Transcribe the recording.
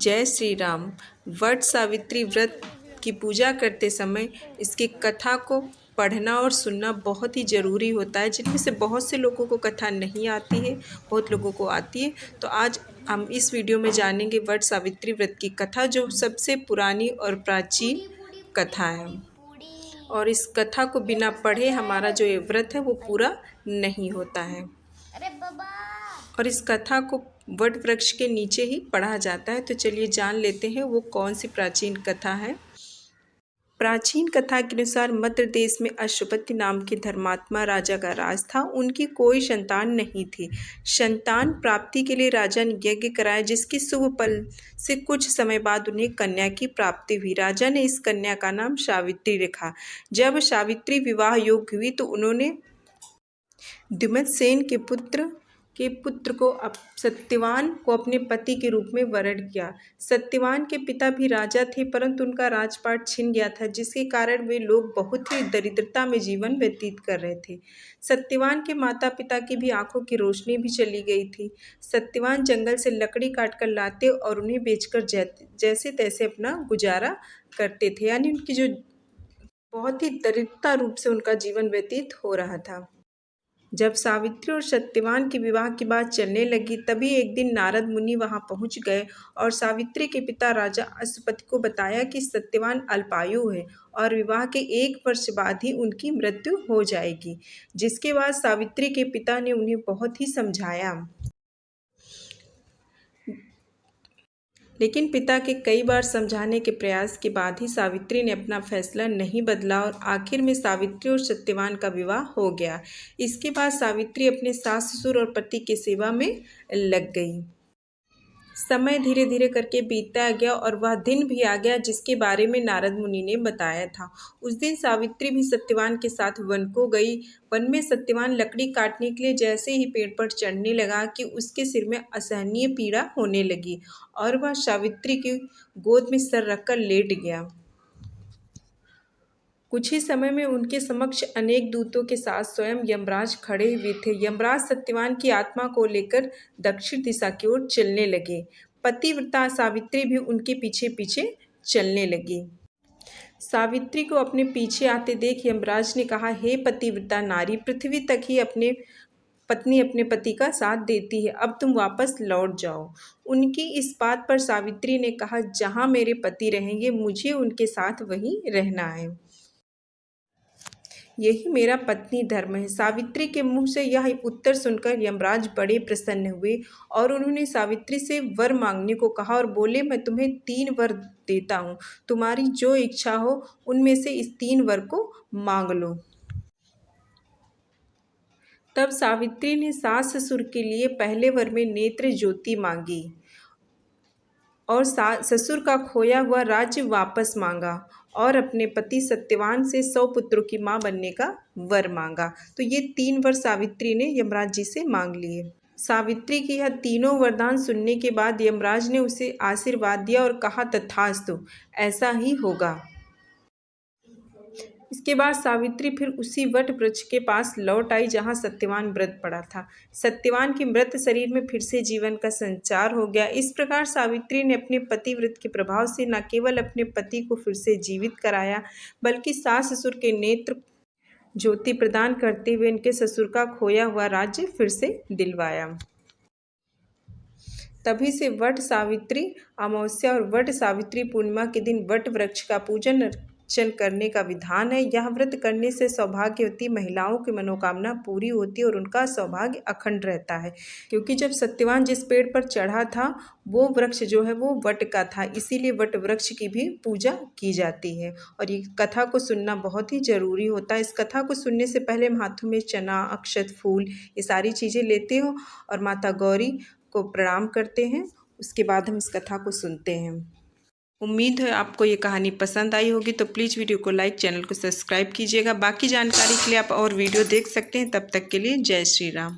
जय श्री राम। वट सावित्री व्रत की पूजा करते समय इसकी कथा को पढ़ना और सुनना बहुत ही ज़रूरी होता है, जिनमें से बहुत से लोगों को कथा नहीं आती है, बहुत लोगों को आती है। तो आज हम इस वीडियो में जानेंगे वट सावित्री व्रत की कथा, जो सबसे पुरानी और प्राचीन कथा है। और इस कथा को बिना पढ़े हमारा जो ये व्रत है वो पूरा नहीं होता है। और इस कथा को वट वृक्ष के नीचे ही पढ़ा जाता है। तो चलिए जान लेते हैं वो कौन सी प्राचीन कथा है। प्राचीन कथा के अनुसार मध्य देश में अश्वपति नाम के धर्मात्मा राजा का राज था। उनकी कोई संतान नहीं थी। संतान प्राप्ति के लिए राजा ने यज्ञ कराया, जिसकी शुभ फल से कुछ समय बाद उन्हें कन्या की प्राप्ति हुई। राजा ने इस कन्या का नाम सावित्री रखा। जब सावित्री विवाह योग्य हुई तो उन्होंने द्युमत्सेन के पुत्र को सत्यवान को अपने पति के रूप में वरण किया। सत्यवान के पिता भी राजा थे, परंतु उनका राजपाट छिन गया था, जिसके कारण वे लोग बहुत ही दरिद्रता में जीवन व्यतीत कर रहे थे। सत्यवान के माता पिता की भी आंखों की रोशनी भी चली गई थी। सत्यवान जंगल से लकड़ी काट कर लाते और उन्हें बेचकर जैसे तैसे अपना गुजारा करते थे, यानी उनकी जो बहुत ही दरिद्रता रूप से उनका जीवन व्यतीत हो रहा था। जब सावित्री और सत्यवान के विवाह की बात चलने लगी, तभी एक दिन नारद मुनि वहां पहुंच गए और सावित्री के पिता राजा अश्वपति को बताया कि सत्यवान अल्पायु है और विवाह के 1 वर्ष बाद ही उनकी मृत्यु हो जाएगी। जिसके बाद सावित्री के पिता ने उन्हें बहुत ही समझाया, लेकिन पिता के कई बार समझाने के प्रयास के बाद ही सावित्री ने अपना फैसला नहीं बदला और आखिर में सावित्री और सत्यवान का विवाह हो गया। इसके बाद सावित्री अपने सास ससुर और पति की सेवा में लग गई। समय धीरे धीरे करके बीतता गया और वह दिन भी आ गया जिसके बारे में नारद मुनि ने बताया था। उस दिन सावित्री भी सत्यवान के साथ वन को गई। वन में सत्यवान लकड़ी काटने के लिए जैसे ही पेड़ पर चढ़ने लगा कि उसके सिर में असहनीय पीड़ा होने लगी और वह सावित्री की गोद में सर रखकर लेट गया। कुछ ही समय में उनके समक्ष अनेक दूतों के साथ स्वयं यमराज खड़े हुए थे। यमराज सत्यवान की आत्मा को लेकर दक्षिण दिशा की ओर चलने लगे। पतिव्रता सावित्री भी उनके पीछे पीछे चलने लगी। सावित्री को अपने पीछे आते देख यमराज ने कहा, हे पतिव्रता नारी, पृथ्वी तक ही पत्नी अपने पति का साथ देती है, अब तुम वापस लौट जाओ। उनकी इस बात पर सावित्री ने कहा, जहाँ मेरे पति रहेंगे मुझे उनके साथ वहीं रहना है, यही मेरा पत्नी धर्म है। सावित्री के मुंह से यह उत्तर सुनकर यमराज बड़े प्रसन्न हुए और उन्होंने सावित्री से वर मांगने को कहा और बोले, मैं तुम्हें 3 वर देता हूँ, तुम्हारी जो इच्छा हो उनमें से इस 3 वर को मांग लो। तब सावित्री ने सास ससुर के लिए पहले वर में नेत्र ज्योति मांगी और ससुर का खोया हुआ राज्य वापस मांगा और अपने पति सत्यवान से 100 पुत्रों की मां बनने का वर मांगा। तो ये 3 वर सावित्री ने यमराज जी से मांग लिए। सावित्री की यह तीनों वरदान सुनने के बाद यमराज ने उसे आशीर्वाद दिया और कहा, तथास्तु, ऐसा ही होगा। इसके बाद सावित्री फिर उसी वट वृक्ष के पास लौट आई जहाँ सत्यवान मृत पड़ा था। सत्यवान के मृत शरीर में फिर से जीवन का संचार हो गया। इस प्रकार सावित्री ने अपने पतिव्रत के प्रभाव से न केवल अपने पति को फिर से जीवित कराया, बल्कि सास ससुर के नेत्र ज्योति प्रदान करते हुए इनके ससुर का खोया हुआ राज्य फिर से दिलवाया। तभी से वट सावित्री अमावस्या और वट सावित्री पूर्णिमा के दिन वट वृक्ष का पूजन अर्चन करने का विधान है। यह व्रत करने से सौभाग्यवती महिलाओं की मनोकामना पूरी होती है और उनका सौभाग्य अखंड रहता है, क्योंकि जब सत्यवान जिस पेड़ पर चढ़ा था वो वृक्ष जो है वो वट का था, इसीलिए वट वृक्ष की भी पूजा की जाती है। और ये कथा को सुनना बहुत ही ज़रूरी होता है। इस कथा को सुनने से पहले हम हाथों में चना, अक्षत, फूल, ये सारी चीज़ें लेते हो और माता गौरी को प्रणाम करते हैं। उसके बाद हम इस कथा को सुनते हैं। उम्मीद है आपको ये कहानी पसंद आई होगी, तो प्लीज़ वीडियो को लाइक, चैनल को सब्सक्राइब कीजिएगा। बाकी जानकारी के लिए आप और वीडियो देख सकते हैं। तब तक के लिए जय श्री राम।